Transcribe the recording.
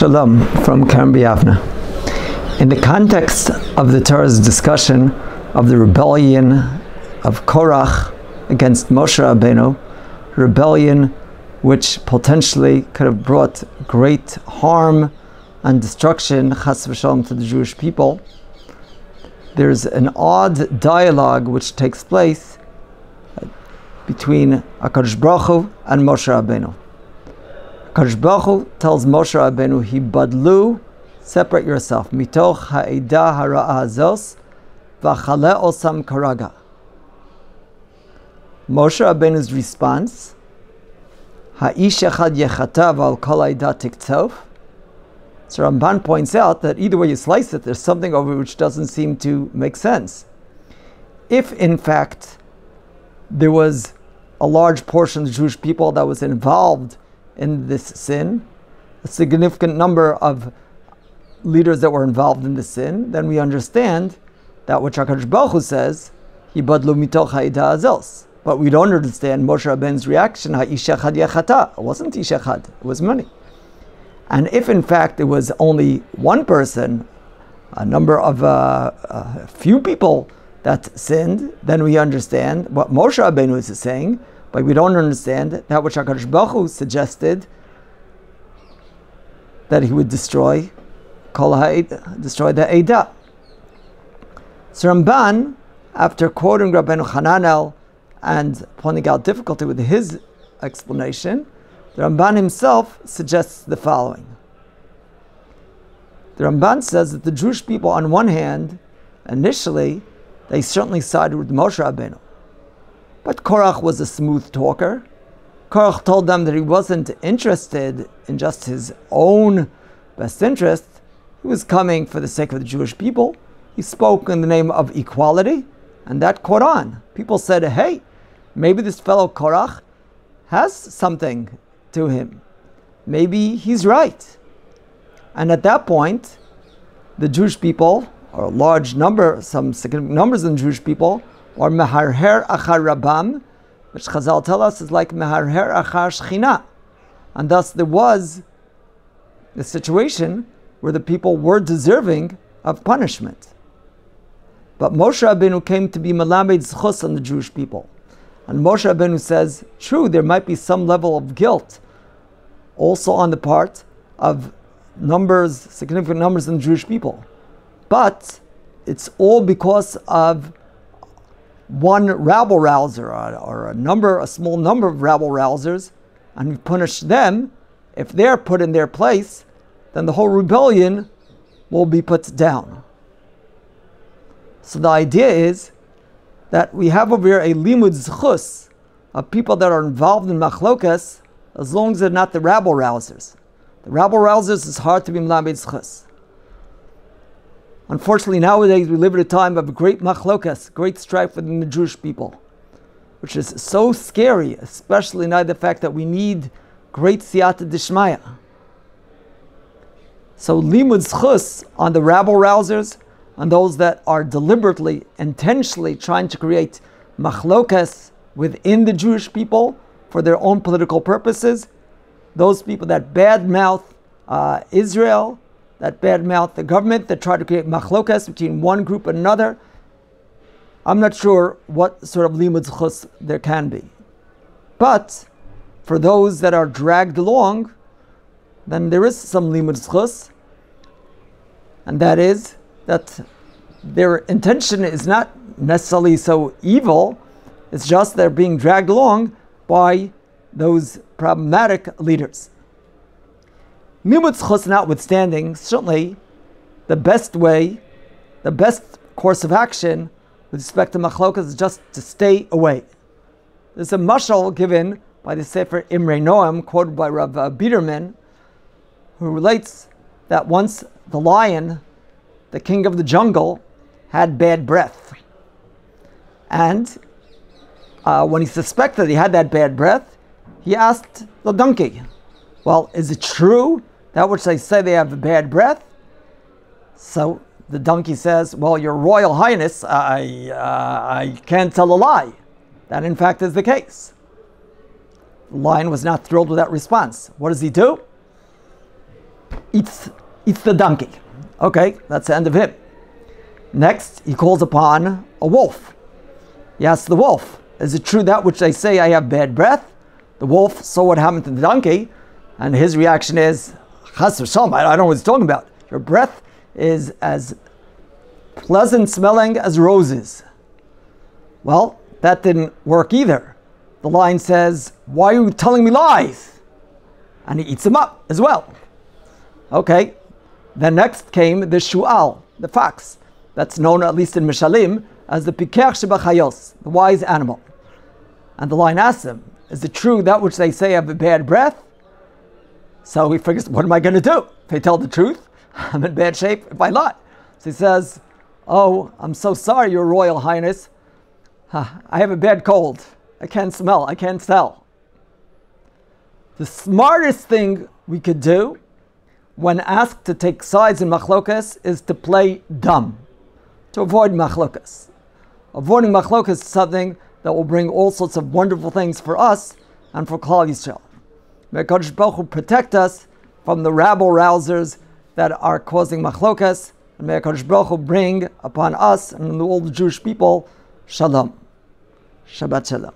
Shalom from Karen B'Yavna. In the context of the Torah's discussion of the rebellion of Korach against Moshe Rabbeinu, rebellion which potentially could have brought great harm and destruction, chas v'shalom, to the Jewish people, there's an odd dialogue which takes place between HaKadosh Baruch Hu and Moshe Rabbeinu. HaKadosh Baruch Hu tells Moshe Rabbeinu, "Hibadlu, separate yourself, mitoch ha'edah hara'a hazos, v'achale osam karaga." Moshe Rabbeinu's response, "Ha'ish echad yechata v'al kol ha'edah tiktov." So Ramban points out that either way you slice it, there's something over which doesn't seem to make sense. If in fact there was a large portion of the Jewish people that was involved in this sin, a significant number of leaders that were involved in the sin, then we understand that which HaKadosh Baruch Hu says, "Hibadlu mitoch ha'edah hazos." But we don't understand Moshe Rabbeinu's reaction, "Ha'ish echad yechata." It wasn't ish echad, it was many. And if in fact it was only one person, a number of a few people that sinned, then we understand what Moshe Rabbeinu is saying, but we don't understand that which HaKadosh Baruch Hu suggested, that he would destroy the Eidah. So Ramban, after quoting Rabbeinu Hananel and pointing out difficulty with his explanation, the Ramban himself suggests the following. The Ramban says that the Jewish people, on one hand, initially, they certainly sided with Moshe Rabbeinu. But Korach was a smooth talker. Korach told them that he wasn't interested in just his own best interest. He was coming for the sake of the Jewish people. He spoke in the name of equality, and that caught on. People said, "Hey, maybe this fellow Korach has something to him. Maybe he's right." And at that point, the Jewish people, or a large number, some significant numbers of the Jewish people, are meharher achar rabam, which Chazal tell us is like meharher achar shechina. And thus there was a situation where the people were deserving of punishment. But Moshe Rabbeinu came to be melamed zchus on the Jewish people. And Moshe Rabbeinu says, true, there might be some level of guilt also on the part of significant numbers in the Jewish people. But it's all because of one rabble-rouser or a small number of rabble-rousers, and we punish them. If they're put in their place, then the whole rebellion will be put down. So the idea is that we have over here a limud zchus of people that are involved in machlokas, as long as they're not the rabble-rousers. The rabble-rousers is hard to be melamed zchus. Unfortunately, nowadays we live at a time of great machlokas, great strife within the Jewish people, which is so scary, especially now the fact that we need great siyata dishmaya. So limud zchus on the rabble-rousers, on those that are deliberately, intentionally trying to create machlokas within the Jewish people for their own political purposes, those people that badmouth Israel, that badmouth the government, that try to create machlokas between one group and another, I'm not sure what sort of limud zchus there can be. But for those that are dragged along, then there is some limud zchus, and that is that their intention is not necessarily so evil, it's just they're being dragged along by those problematic leaders. Limud zchus notwithstanding, certainly the best way, the best course of action with respect to machlokas is just to stay away. There's a mashal given by the Sefer Imrei Noam, quoted by Rav Biederman, who relates that once the lion, the king of the jungle, had bad breath. And when he suspected he had that bad breath, he asked the donkey, "Well, is it true that which they say they have a bad breath?" So the donkey says, "Well, your royal highness, I can't tell a lie. That in fact is the case." The lion was not thrilled with that response. What does he do? eats the donkey. Okay, that's the end of him. Next, he calls upon a wolf. He asks the wolf, is it true that which they say I have bad breath? The wolf saw what happened to the donkey, and his reaction is, Chas v'shalom, I don't know what he's talking about. Your breath is as pleasant smelling as roses. Well, that didn't work either. The lion says, why are you telling me lies? And he eats him up as well. Okay, then next came the shu'al, the fox. That's known, at least in Mishalim, as the pikech shebachayos, the wise animal. And the lion asks him, is it true that which they say I have a bad breath? So he figures, what am I going to do? If I tell the truth, I'm in bad shape if I lie. So he says, oh, I'm so sorry, Your Royal Highness. I have a bad cold. I can't smell. I can't tell. The smartest thing we could do when asked to take sides in machlokas is to play dumb, to avoid machlokas. Avoiding machlokas is something that will bring all sorts of wonderful things for us and for Klal Yisrael. May HaKadosh Baruch Hu protect us from the rabble-rousers that are causing machlokas, and may HaKadosh Baruch Hu bring upon us and all the Jewish people shalom. Shabbat shalom.